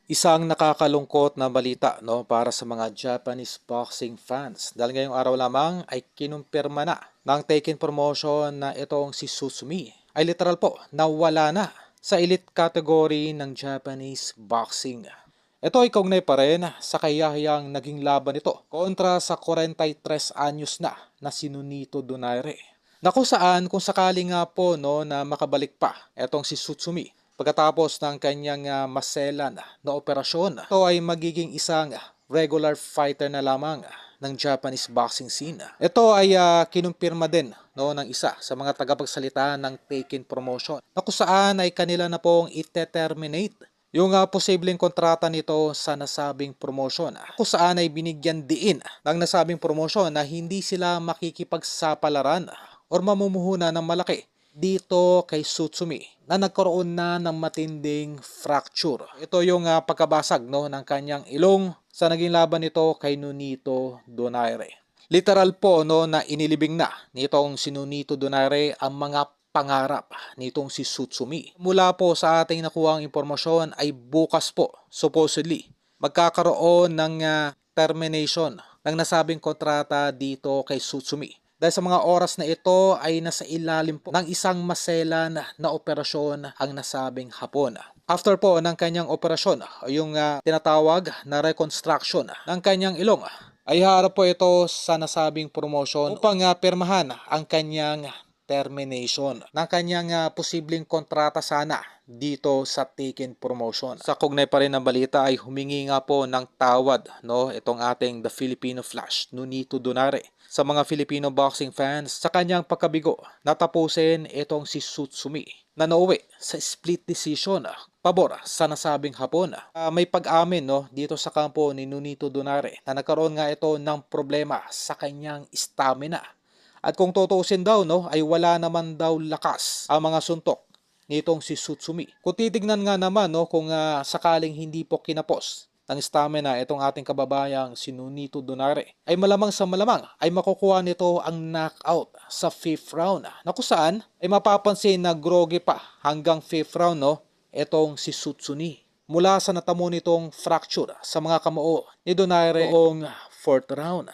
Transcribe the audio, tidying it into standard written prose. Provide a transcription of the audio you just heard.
Isang nakakalungkot na balita no para sa mga Japanese boxing fans dahil ngayong araw lamang ay kinumpirma na ng Taken Promotion na itong si Sutsumi ay literal po nawala na sa elite category ng Japanese boxing. Ito ay kaugnay pa rin sa kayahiyang naging laban nito kontra sa 43 anyos na si Nonito Donaire. Na kung saan kung sakali nga po no na makabalik pa etong si Sutsumi pagkatapos ng kanyang maselan na operasyon, ito ay magiging isang regular fighter na lamang ng Japanese boxing scene. Ito ay kinumpirma din no, ng isa sa mga tagapagsalita ng Taken Promotion na kung saan ay kanila na pong ite-terminate yung posibleng kontrata nito sa nasabing promotion kung saan ay binigyan diin ng nasabing promotion na hindi sila makikipagsapalaran or mamumuhunan ng malaki dito kay Sutsumi na nagkaroon na ng matinding fracture. Ito yung pagkabasag no, ng kanyang ilong sa naging laban nito kay Nonito Donaire. Literal po no, na inilibing na nitong si Nonito Donaire ang mga pangarap nitong si Sutsumi. Mula po sa ating nakuhang impormasyon ay bukas po supposedly magkakaroon ng termination ng nasabing kontrata dito kay Sutsumi. Dahil sa mga oras na ito ay nasa ilalim po ng isang maselan na operasyon ang nasabing hapon. After po ng kanyang operasyon, yung tinatawag na reconstruction ng kanyang ilong, ay harap po ito sa nasabing promotion upang pirmahan ang kanyang termination ng kanyang posibleng kontrata sana dito sa Taken Promotion. Sa kugnay pa rin ng balita ay humingi nga po ng tawad no itong ating The Filipino Flash, Nonito Donaire, sa mga Filipino boxing fans sa kanyang pagkabigo na tapusin itong si Sutsumi na nauwi sa split decision pabor sa nasabing hapon. May pag-amin no dito sa kampo ni Nonito Donaire na nagkaroon nga ito ng problema sa kanyang stamina. At kung tutuusin daw no ay wala naman daw lakas ang mga suntok nitong si Sutsumi. Kung titignan nga naman no kung sakaling hindi po kinapos ng stamina itong ating kababayang si Nonito Donaire ay malamang sa malamang ay makukuha nito ang knockout sa 5th round na kung saan ay mapapansin na groggy pa hanggang 5th round no itong si Sutsumi mula sa natamo nitong fracture sa mga kamao ni Donaire noong 4th round.